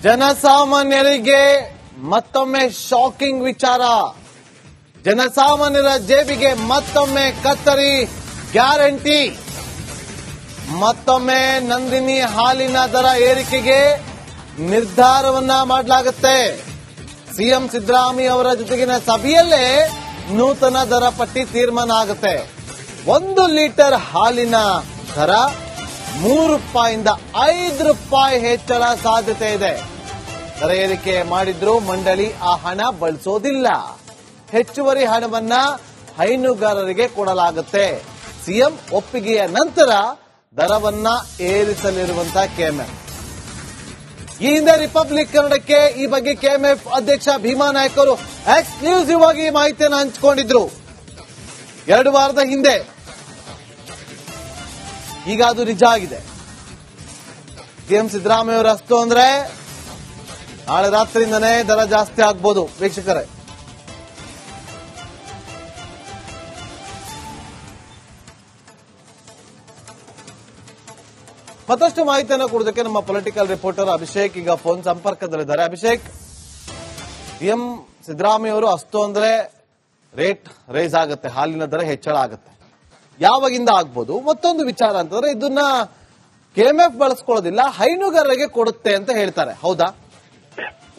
ಜನಸಾಮಾನ್ಯರಿಗೆ ಮತ್ತೊಮ್ಮೆ ಶಾಕಿಂಗ್ ವಿಚಾರ. ಜನಸಾಮಾನ್ಯರ ಜೇಬಿಗೆ ಮತ್ತೊಮ್ಮೆ ಕತ್ತರಿ ಗ್ಯಾರಂಟಿ. ಮತ್ತೊಮ್ಮೆ ನಂದಿನಿ ಹಾಲಿನ ದರ ಏರಿಕೆಗೆ ನಿರ್ಧಾರವನ್ನ ಮಾಡಲಾಗುತ್ತೆ. ಸಿಎಂ ಸಿದ್ದರಾಮಯ್ಯ ಅವರ ಜೊತೆಗಿನ ಸಭೆಯಲ್ಲೇ ನೂತನ ದರ ಪಟ್ಟಿ ತೀರ್ಮಾನ ಆಗುತ್ತೆ. 1 ಲೀಟರ್ ಹಾಲಿನ ದರ ₹3 ₹5 ಹೆಚ್ಚಳ ಸಾಧ್ಯತೆ ಇದೆ. ದರ ಏರಿಕೆ ಮಾಡಿದ್ರೂ ಮಂಡಳಿ ಆ ಹಣ ಬಳಸೋದಿಲ್ಲ. ಹೆಚ್ಚುವರಿ ಹಣವನ್ನ ಹೈನುಗಾರರಿಗೆ ಕೊಡಲಾಗುತ್ತೆ. ಸಿಎಂ ಒಪ್ಪಿಗೆಯ ನಂತರ ದರವನ್ನ ಏರಿಸಲಿರುವಂತಹ ಕೆಎಂಎಫ್. ಈ ಹಿಂದೆ ರಿಪಬ್ಲಿಕ್ ಕನ್ನಡಕ್ಕೆ ಈ ಬಗ್ಗೆ ಕೆಎಂಎಫ್ ಅಧ್ಯಕ್ಷ ಭೀಮಾ ನಾಯ್ಕ ಅವರು ಎಕ್ಸ್ಕ್ಲೂಸಿವ್ ಆಗಿ ಮಾಹಿತಿಯನ್ನು ಹಂಚಿಕೊಂಡಿದ್ರು 2 ವಾರದ ಹಿಂದೆ. ಈಗ ಅದು ನಿಜ ಆಗಿದೆ. ಸಿಎಂ ಸಿದ್ದರಾಮಯ್ಯ ಅವರು ಅಷ್ಟು ಅಂದ್ರೆ ನಾಳೆ ರಾತ್ರಿಯಿಂದನೇ ದರ ಜಾಸ್ತಿ ಆಗ್ಬೋದು. ವೀಕ್ಷಕರೇ, ಮತ್ತಷ್ಟು ಮಾಹಿತಿಯನ್ನು ಕೊಡೋದಕ್ಕೆ ನಮ್ಮ ಪೊಲಿಟಿಕಲ್ ರಿಪೋರ್ಟರ್ ಅಭಿಷೇಕ್ ಈಗ ಫೋನ್ ಸಂಪರ್ಕದಲ್ಲಿದ್ದಾರೆ. ಅಭಿಷೇಕ್, ಸಿಎಂ ಸಿದ್ದರಾಮಯ್ಯ ಅವರು ಅಷ್ಟು ಅಂದ್ರೆ ರೇಟ್ ರೈಸ್ ಆಗುತ್ತೆ, ಹಾಲಿನ ದರ ಹೆಚ್ಚಳ ಆಗುತ್ತೆ, ಯಾವಾಗಿಂದ ಆಗ್ಬೋದು? ಮತ್ತೊಂದು ವಿಚಾರ ಅಂತಂದ್ರೆ ಇದನ್ನ ಕೆಎಂಎಫ್ ಬಳಸ್ಕೊಳ್ಳೋದಿಲ್ಲ, ಹೈನುಗಾರರಿಗೆ ಕೊಡುತ್ತೆ ಅಂತ ಹೇಳ್ತಾರೆ, ಹೌದಾ?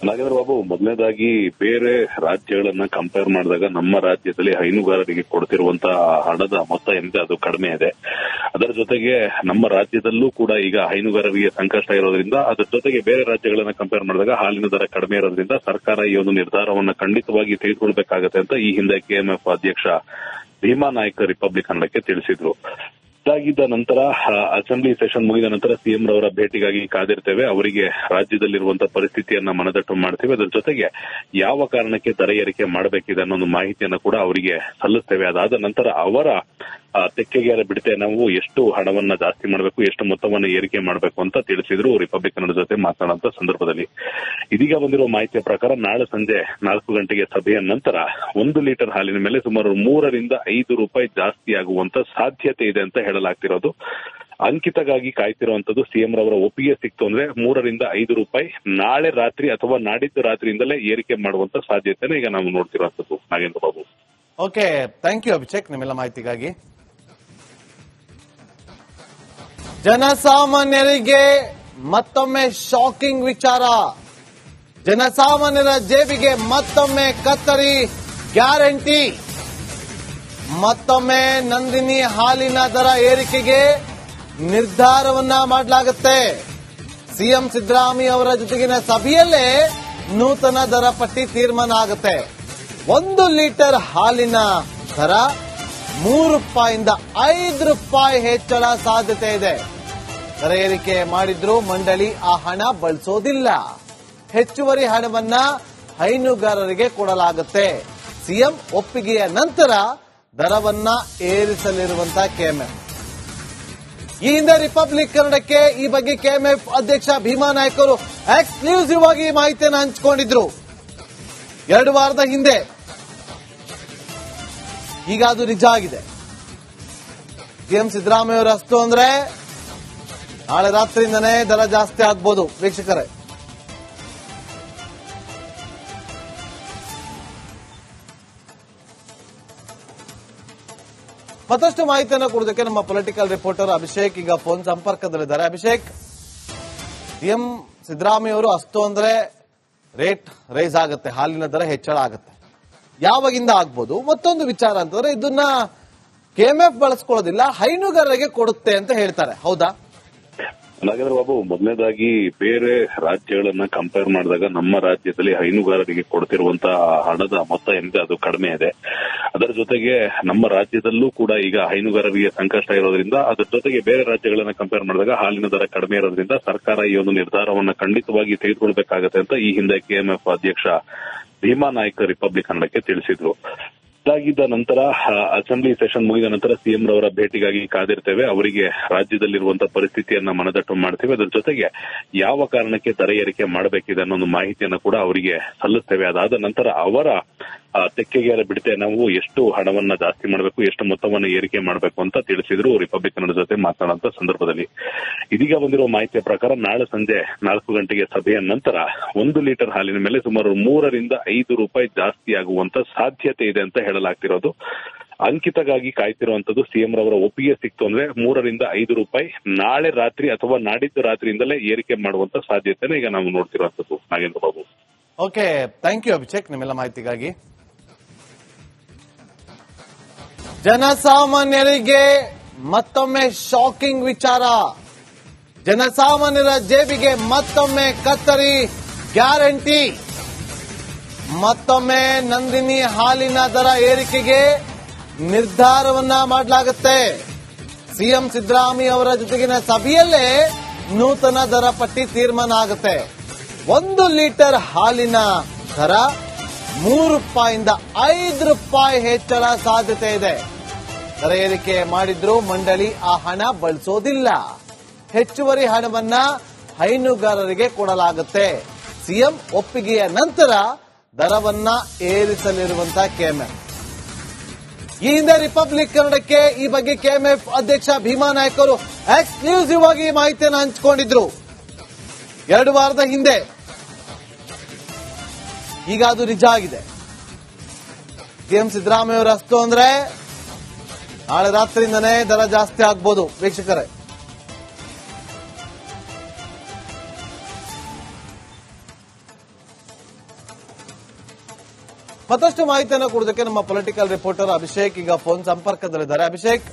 ನಾಗೇಂದ್ರ ಬಾಬು, ಮೊದಲನೇದಾಗಿ ಬೇರೆ ರಾಜ್ಯಗಳನ್ನ ಕಂಪೇರ್ ಮಾಡಿದಾಗ ನಮ್ಮ ರಾಜ್ಯದಲ್ಲಿ ಹೈನುಗಾರರಿಗೆ ಕೊಡ್ತಿರುವಂತಹ ಹಣದ ಮೊತ್ತ ಏನಿದೆ ಅದು ಕಡಿಮೆ ಇದೆ. ಅದರ ಜೊತೆಗೆ ನಮ್ಮ ರಾಜ್ಯದಲ್ಲೂ ಕೂಡ ಈಗ ಹೈನುಗಾರರಿಗೆ ಸಂಕಷ್ಟ ಇರೋದ್ರಿಂದ, ಅದರ ಜೊತೆಗೆ ಬೇರೆ ರಾಜ್ಯಗಳನ್ನ ಕಂಪೇರ್ ಮಾಡಿದಾಗ ಹಾಲಿನ ದರ ಕಡಿಮೆ ಇರೋದ್ರಿಂದ ಸರ್ಕಾರ ಈ ಒಂದು ನಿರ್ಧಾರವನ್ನ ಖಂಡಿತವಾಗಿ ತೆಗೆದುಕೊಳ್ಬೇಕಾಗತ್ತೆ ಅಂತ ಈ ಹಿಂದೆ ಕೆಎಂಎಫ್ ಅಧ್ಯಕ್ಷ ಭೀಮಾ ನಾಯ್ಕ ರಿಪಬ್ಲಿಕ್ ಕನ್ನಡಕ್ಕೆ ತಿಳಿಸಿದ್ರು. ಇದಾಗಿದ್ದ ನಂತರ ಅಸೆಂಬ್ಲಿ ಸೆಷನ್ ಮುಗಿದ ನಂತರ ಸಿಎಂ ರವರ ಭೇಟಿಗಾಗಿ ಕಾದಿರ್ತೇವೆ. ಅವರಿಗೆ ರಾಜ್ಯದಲ್ಲಿರುವಂತಹ ಪರಿಸ್ಥಿತಿಯನ್ನ ಮನದಟ್ಟು ಮಾಡ್ತೇವೆ. ಅದರ ಜೊತೆಗೆ ಯಾವ ಕಾರಣಕ್ಕೆ ದರ ಏರಿಕೆ ಮಾಡಬೇಕಿದೆ ಅನ್ನೋ ಒಂದು ಮಾಹಿತಿಯನ್ನು ಕೂಡ ಅವರಿಗೆ ಸಲ್ಲಿಸ್ತೇವೆ. ಅದಾದ ನಂತರ ಅವರ ತೆಕ್ಕೆಗೆ ಬಿಡುತ್ತೆ ನಾವು ಎಷ್ಟು ಹಣವನ್ನ ಜಾಸ್ತಿ ಮಾಡಬೇಕು, ಎಷ್ಟು ಮೊತ್ತವನ್ನ ಏರಿಕೆ ಮಾಡಬೇಕು ಅಂತ ತಿಳಿಸಿದ್ರು ರಿಪಬ್ಲಿಕ್ ಕನ್ನಡ ಜೊತೆ ಮಾತನಾಡುವಂತ ಸಂದರ್ಭದಲ್ಲಿ. ಇದೀಗ ಬಂದಿರುವ ಮಾಹಿತಿಯ ಪ್ರಕಾರ ನಾಳೆ ಸಂಜೆ 4 ಗಂಟೆಗೆ ಸಭೆಯ ನಂತರ 1 ಲೀಟರ್ ಹಾಲಿನ ಮೇಲೆ ಸುಮಾರು ₹3 ಜಾಸ್ತಿ ಆಗುವಂತ ಸಾಧ್ಯತೆ ಇದೆ ಅಂತ ಹೇಳಲಾಗ್ತಿರೋದು. ಅಂಕಿತಗಾಗಿ ಕಾಯ್ತಿರುವಂತದ್ದು ಸಿಎಂ ರವರ ಒಪ್ಪಿಗೆ ಸಿಕ್ತು ಅಂದ್ರೆ ₹3 ನಾಳೆ ರಾತ್ರಿ ಅಥವಾ ನಾಡಿದ್ದು ರಾತ್ರಿಯಿಂದಲೇ ಏರಿಕೆ ಮಾಡುವಂತ ಸಾಧ್ಯತೆನ ಈಗ ನಾವು ನೋಡ್ತಿರುವಂತದ್ದು. Nagendra Babu, okay, thank you Abhishek ನಿಮ್ಮೆಲ್ಲ ಮಾಹಿತಿಗಾಗಿ. ಜನಸಾಮಾನ್ಯರಿಗೆ ಮತ್ತೊಮ್ಮೆ ಶಾಕಿಂಗ್ ವಿಚಾರ. ಜನಸಾಮಾನ್ಯರ ಜೇಬಿಗೆ ಮತ್ತೊಮ್ಮೆ ಕತ್ತರಿ ಗ್ಯಾರಂಟಿ. ಮತ್ತೊಮ್ಮೆ ನಂದಿನಿ ಹಾಲಿನ ದರ ಏರಿಕೆಗೆ ನಿರ್ಧಾರವನ್ನ ಮಾಡಲಾಗುತ್ತೆ. ಸಿಎಂ ಸಿದ್ದರಾಮಯ್ಯ ಅವರ ಜೊತೆಗಿನ ಸಭೆಯಲ್ಲೇ ನೂತನ ದರ ಪಟ್ಟಿ ತೀರ್ಮಾನ ಆಗುತ್ತೆ. 1 ಲೀಟರ್ ಹಾಲಿನ ದರ ₹3 ₹5 ಹೆಚ್ಚಳ ಸಾಧ್ಯತೆ ಇದೆ. ದರ ಏರಿಕೆ ಮಾಡಿದ್ರೂ ಮಂಡಳಿ ಆ ಹಣ ಬಳಸೋದಿಲ್ಲ. ಹೆಚ್ಚುವರಿ ಹಣವನ್ನ ಹೈನುಗಾರರಿಗೆ ಕೊಡಲಾಗುತ್ತೆ. ಸಿಎಂ ಒಪ್ಪಿಗೆಯ ನಂತರ ದರವನ್ನ ಏರಿಸಲಿರುವಂತಹ ಕೆಎಂಎಫ್. ಈ ಹಿಂದೆ ರಿಪಬ್ಲಿಕ್ ಕನ್ನಡಕ್ಕೆ ಈ ಬಗ್ಗೆ ಕೆಎಂಎಫ್ ಅಧ್ಯಕ್ಷ ಭೀಮಾ ನಾಯ್ಕ ಅವರು ಎಕ್ಸ್ಕ್ಲೂಸಿವ್ ಆಗಿ ಮಾಹಿತಿಯನ್ನು ಹಂಚಿಕೊಂಡಿದ್ರು 2 ವಾರದ ಹಿಂದೆ. ಈಗ ಅದು ನಿಜ ಆಗಿದೆ. ಸಿಎಂ ಸಿದ್ದರಾಮಯ್ಯ ಅವರು ಅಷ್ಟು ಅಂದ್ರೆ ನಾಳೆ ರಾತ್ರಿಯಿಂದನೇ ದರ ಜಾಸ್ತಿ ಆಗ್ಬೋದು. ವೀಕ್ಷಕರೇ, ಮತ್ತಷ್ಟು ಮಾಹಿತಿಯನ್ನು ಕೊಡೋದಕ್ಕೆ ನಮ್ಮ ಪೊಲಿಟಿಕಲ್ ರಿಪೋರ್ಟರ್ ಅಭಿಷೇಕ್ ಈಗ ಫೋನ್ ಸಂಪರ್ಕದಲ್ಲಿದ್ದಾರೆ. ಅಭಿಷೇಕ್, ಸಿಎಂ ಸಿದ್ದರಾಮಯ್ಯ ಅವರು ಅಷ್ಟು ಅಂದ್ರೆ ರೇಟ್ ರೈಸ್ ಆಗುತ್ತೆ, ಹಾಲಿನ ದರ ಹೆಚ್ಚಳ ಆಗುತ್ತೆ, ಯಾವಾಗಿಂದ ಆಗ್ಬೋದು? ಮತ್ತೊಂದು ವಿಚಾರ ಅಂತಂದ್ರೆ ಇದನ್ನ ಕೆಎಂಎಫ್ ಬಳಸ್ಕೊಳ್ಳೋದಿಲ್ಲ, ಹೈನುಗಾರರಿಗೆ ಕೊಡುತ್ತೆ ಅಂತ ಹೇಳ್ತಾರೆ, ಹೌದಾ? ನಾಗೇಂದ್ರ ಬಾಬು, ಮೊದಲನೇದಾಗಿ ಬೇರೆ ರಾಜ್ಯಗಳನ್ನ ಕಂಪೇರ್ ಮಾಡಿದಾಗ ನಮ್ಮ ರಾಜ್ಯದಲ್ಲಿ ಹೈನುಗಾರರಿಗೆ ಕೊಡ್ತಿರುವಂತಹ ಹಣದ ಮೊತ್ತ ಏನಿದೆ ಅದು ಕಡಿಮೆ ಇದೆ. ಅದರ ಜೊತೆಗೆ ನಮ್ಮ ರಾಜ್ಯದಲ್ಲೂ ಕೂಡ ಈಗ ಹೈನುಗಾರರಿಗೆ ಸಂಕಷ್ಟ ಇರೋದ್ರಿಂದ, ಅದರ ಜೊತೆಗೆ ಬೇರೆ ರಾಜ್ಯಗಳನ್ನ ಕಂಪೇರ್ ಮಾಡಿದಾಗ ಹಾಲಿನ ದರ ಕಡಿಮೆ ಇರೋದ್ರಿಂದ ಸರ್ಕಾರ ಈ ಒಂದು ನಿರ್ಧಾರವನ್ನ ಖಂಡಿತವಾಗಿ ತೆಗೆದುಕೊಳ್ಬೇಕಾಗತ್ತೆ ಅಂತ ಈ ಹಿಂದೆ ಕೆಎಂಎಫ್ ಅಧ್ಯಕ್ಷ ಭೀಮಾ ನಾಯ್ಕ ರಿಪಬ್ಲಿಕ್ ಕನ್ನಡಕ್ಕೆ ತಿಳಿಸಿದ್ರು. ಇದಾಗಿದ್ದ ನಂತರ ಅಸೆಂಬ್ಲಿ ಸೆಷನ್ ಮುಗಿದ ನಂತರ ಸಿಎಂ ರವರ ಭೇಟಿಗಾಗಿ ಕಾದಿರ್ತೇವೆ. ಅವರಿಗೆ ರಾಜ್ಯದಲ್ಲಿರುವಂತಹ ಪರಿಸ್ಥಿತಿಯನ್ನ ಮನದಟ್ಟು ಮಾಡ್ತೇವೆ. ಅದರ ಜೊತೆಗೆ ಯಾವ ಕಾರಣಕ್ಕೆ ದರ ಏರಿಕೆ ಮಾಡಬೇಕಿದೆ ಅನ್ನೋ ಒಂದು ಮಾಹಿತಿಯನ್ನು ಕೂಡ ಅವರಿಗೆ ಸಲ್ಲಿಸ್ತೇವೆ. ಅದಾದ ನಂತರ ಅವರ ತೆಕ್ಕೆಗೆ ಬಿಡದೆ ನಾವು ಎಷ್ಟು ಹಣವನ್ನ ಜಾಸ್ತಿ ಮಾಡಬೇಕು, ಎಷ್ಟು ಮೊತ್ತವನ್ನ ಏರಿಕೆ ಮಾಡಬೇಕು ಅಂತ ತಿಳಿಸಿದ್ರು ರಿಪಬ್ಲಿಕ್ ಜೊತೆ ಮಾತನಾಡುವಂತ ಸಂದರ್ಭದಲ್ಲಿ. ಇದೀಗ ಬಂದಿರುವ ಮಾಹಿತಿಯ ಪ್ರಕಾರ ನಾಳೆ ಸಂಜೆ 4 ಗಂಟೆಗೆ ಸಭೆಯ ನಂತರ 1 ಲೀಟರ್ ಹಾಲಿನ ಮೇಲೆ ಸುಮಾರು 3 ರಿಂದ 5 ರೂಪಾಯಿ ಜಾಸ್ತಿ ಆಗುವಂತ ಸಾಧ್ಯತೆ ಇದೆ ಅಂತ ಹೇಳಲಾಗ್ತಿರೋದು. ಅಂಕಿತಗಾಗಿ ಕಾಯ್ತಿರುವಂತದ್ದು ಸಿಎಂ ರವರ ಒಪ್ಪಿಗೆ ಸಿಕ್ತು ಅಂದ್ರೆ 3 ರಿಂದ 5 ರೂಪಾಯಿ ನಾಳೆ ರಾತ್ರಿ ಅಥವಾ ನಾಡಿದ್ದು ರಾತ್ರಿಯಿಂದಲೇ ಏರಿಕೆ ಮಾಡುವಂತ ಸಾಧ್ಯತೆನ ಈಗ ನಾವು ನೋಡ್ತಿರುವಂತದ್ದು. Nagendra Babu. Okay, thank you Abhishek ನಿಮ್ಮೆಲ್ಲ ಮಾಹಿತಿಗಾಗಿ. ಜನಸಾಮಾನ್ಯರಿಗೆ ಮತ್ತೊಮ್ಮೆ ಶಾಕಿಂಗ್ ವಿಚಾರ. ಜನಸಾಮಾನ್ಯರ ಜೇಬಿಗೆ ಮತ್ತೊಮ್ಮೆ ಕತ್ತರಿ ಗ್ಯಾರಂಟಿ. ಮತ್ತೊಮ್ಮೆ ನಂದಿನಿ ಹಾಲಿನ ದರ ಏರಿಕೆಗೆ ನಿರ್ಧಾರವನ್ನ ಮಾಡಲಾಗುತ್ತೆ. ಸಿಎಂ ಸಿದ್ದರಾಮಯ್ಯ ಅವರ ಜೊತೆಗಿನ ಸಭೆಯಲ್ಲೇ ನೂತನ ದರ ಪಟ್ಟಿ ತೀರ್ಮಾನ ಆಗುತ್ತೆ. 1 ಲೀಟರ್ ಹಾಲಿನ ದರ 3 ರೂಪಾಯಿಂದ 5 ರೂಪಾಯಿ ಹೆಚ್ಚಳ ಸಾಧ್ಯತೆ ಇದೆ. ದರ ಏರಿಕೆ ಮಾಡಿದ್ರೂ ಮಂಡಳಿ ಆ ಹಣ ಬಳಸೋದಿಲ್ಲ. ಹೆಚ್ಚುವರಿ ಹಣವನ್ನ ಹೈನುಗಾರರಿಗೆ ಕೊಡಲಾಗುತ್ತೆ. ಸಿಎಂ ಒಪ್ಪಿಗೆಯ ನಂತರ ದರವನ್ನ ಏರಿಸಲಿರುವಂತಹ ಕೆಎಂಎಫ್. ಈ ಹಿಂದೆ ರಿಪಬ್ಲಿಕ್ ಕನ್ನಡಕ್ಕೆ ಈ ಬಗ್ಗೆ ಕೆಎಂಎಫ್ ಅಧ್ಯಕ್ಷ ಭೀಮಾ ನಾಯ್ಕ ಅವರು ಎಕ್ಸ್ಕ್ಲೂಸಿವ್ ಆಗಿ ಮಾಹಿತಿಯನ್ನು ಹಂಚಿಕೊಂಡಿದ್ರು 2 ವಾರದ ಹಿಂದೆ. ಈಗ ಅದು ನಿಜ ಆಗಿದೆ. ಸಿಎಂ ಸಿದ್ದರಾಮಯ್ಯ ಅವರು ಅಸ್ತು ಅಂದ್ರೆ ನಾಳೆ ರಾತ್ರಿಯಿಂದನೇ ದರ ಜಾಸ್ತಿ ಆಗ್ಬೋದು. ವೀಕ್ಷಕರೇ, ಮತ್ತಷ್ಟು ಮಾಹಿತಿಯನ್ನು ಕೊಡೋದಕ್ಕೆ ನಮ್ಮ ಪೊಲಿಟಿಕಲ್ ರಿಪೋರ್ಟರ್ ಅಭಿಷೇಕ್ ಈಗ ಫೋನ್ ಸಂಪರ್ಕದಲ್ಲಿದ್ದಾರೆ. ಅಭಿಷೇಕ್,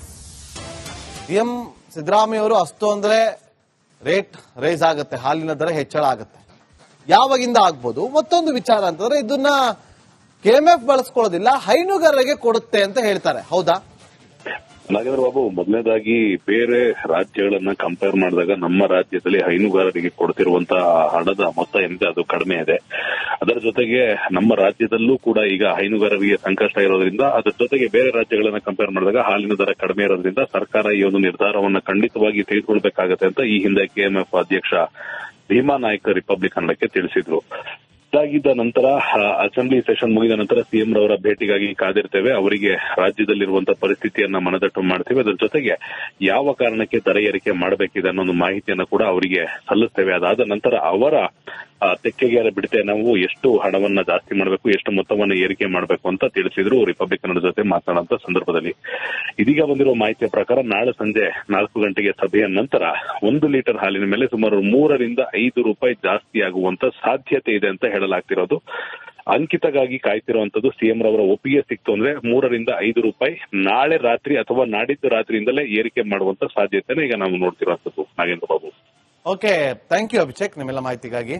ಸಿಎಂ ಸಿದ್ದರಾಮಯ್ಯ ಅವರು ಅಸ್ತು ಅಂದ್ರೆ ರೇಟ್ ರೈಸ್ ಆಗುತ್ತೆ, ಹಾಲಿನ ದರ ಹೆಚ್ಚಳ ಆಗುತ್ತೆ. ಯಾವಾಗಿಂದ ಆಗ್ಬೋದು? ಮತ್ತೊಂದು ವಿಚಾರ ಅಂತಂದ್ರೆ ಇದನ್ನ ಕೆಎಂಎಫ್ ಬಳಸ್ಕೊಳ್ಳೋದಿಲ್ಲ, ಹೈನುಗಾರರಿಗೆ ಕೊಡುತ್ತೆ ಅಂತ ಹೇಳ್ತಾರೆ. ಹೌದಾ? ನಾಗೇಂದ್ರ ಬಾಬು, ಮೊದಲನೇದಾಗಿ ಬೇರೆ ರಾಜ್ಯಗಳನ್ನ ಕಂಪೇರ್ ಮಾಡಿದಾಗ ನಮ್ಮ ರಾಜ್ಯದಲ್ಲಿ ಹೈನುಗಾರರಿಗೆ ಕೊಡ್ತಿರುವಂತಹ ಹಣದ ಮೊತ್ತ ಏನಿದೆ ಅದು ಕಡಿಮೆ ಇದೆ. ಅದರ ಜೊತೆಗೆ ನಮ್ಮ ರಾಜ್ಯದಲ್ಲೂ ಕೂಡ ಈಗ ಹೈನುಗಾರರಿಗೆ ಸಂಕಷ್ಟ ಇರೋದ್ರಿಂದ, ಅದರ ಜೊತೆಗೆ ಬೇರೆ ರಾಜ್ಯಗಳನ್ನ ಕಂಪೇರ್ ಮಾಡಿದಾಗ ಹಾಲಿನ ದರ ಕಡಿಮೆ ಇರೋದ್ರಿಂದ ಸರ್ಕಾರ ಈ ಒಂದು ನಿರ್ಧಾರವನ್ನ ಖಂಡಿತವಾಗಿ ತೆಗೆದುಕೊಳ್ಬೇಕಾಗತ್ತೆ ಅಂತ ಈ ಹಿಂದೆ ಕೆಎಂಎಫ್ ಅಧ್ಯಕ್ಷ ಭೀಮಾ ನಾಯ್ಕ ರಿಪಬ್ಲಿಕ್ ಕನ್ನಡಕ್ಕೆ ತಿಳಿಸಿದ್ರು. ಇದಾಗಿದ್ದ ನಂತರ ಅಸೆಂಬ್ಲಿ ಸೆಷನ್ ಮುಗಿದ ನಂತರ ಸಿಎಂ ರವರ ಭೇಟಿಗಾಗಿ ಕಾದಿರ್ತೇವೆ. ಅವರಿಗೆ ರಾಜ್ಯದಲ್ಲಿರುವಂತಹ ಪರಿಸ್ಥಿತಿಯನ್ನ ಮನದಟ್ಟು ಮಾಡ್ತೇವೆ. ಅದರ ಜೊತೆಗೆ ಯಾವ ಕಾರಣಕ್ಕೆ ದರ ಏರಿಕೆ ಮಾಡಬೇಕಿದೆ ಅನ್ನೋ ಒಂದು ಮಾಹಿತಿಯನ್ನು ಕೂಡ ಅವರಿಗೆ ಸಲ್ಲಿಸ್ತೇವೆ. ಅದಾದ ನಂತರ ಅವರ ತೆಕ್ಕೆಗೆ ಬಿಡದೆ ನಾವು ಎಷ್ಟು ಹಣವನ್ನ ಜಾಸ್ತಿ ಮಾಡಬೇಕು, ಎಷ್ಟು ಮೊತ್ತವನ್ನ ಏರಿಕೆ ಮಾಡಬೇಕು ಅಂತ ತಿಳಿಸಿದ್ರು ರಿಪಬ್ಲಿಕ್ ಕನ್ನಡ ಜೊತೆ ಮಾತನಾಡುವಂತ ಸಂದರ್ಭದಲ್ಲಿ. ಇದೀಗ ಬಂದಿರುವ ಮಾಹಿತಿಯ ಪ್ರಕಾರ ನಾಳೆ ಸಂಜೆ 4 ಗಂಟೆಗೆ ಸಭೆಯ ನಂತರ 1 ಲೀಟರ್ ಹಾಲಿನ ಮೇಲೆ ಸುಮಾರು 3 ರಿಂದ 5 ರೂಪಾಯಿ ಜಾಸ್ತಿ ಆಗುವಂತ ಸಾಧ್ಯತೆ ಇದೆ ಅಂತ ಹೇಳಲಾಗ್ತಿರೋದು. ಅಂಕಿತಗಾಗಿ ಕಾಯ್ತಿರುವಂತದ್ದು ಸಿಎಂ ರವರ ಒಪ್ಪಿಗೆ ಸಿಕ್ತು ಅಂದ್ರೆ 3 ರಿಂದ 5 ರೂಪಾಯಿ ನಾಳೆ ರಾತ್ರಿ ಅಥವಾ ನಾಡಿದ್ದು ರಾತ್ರಿಯಿಂದಲೇ ಏರಿಕೆ ಮಾಡುವಂತ ಸಾಧ್ಯತೆನ ಈಗ ನಾವು ನೋಡ್ತಿರುವಂತದ್ದು. Nagendra Babu. Okay, thank you Abhishek ನಿಮ್ಮೆಲ್ಲ ಮಾಹಿತಿಗಾಗಿ.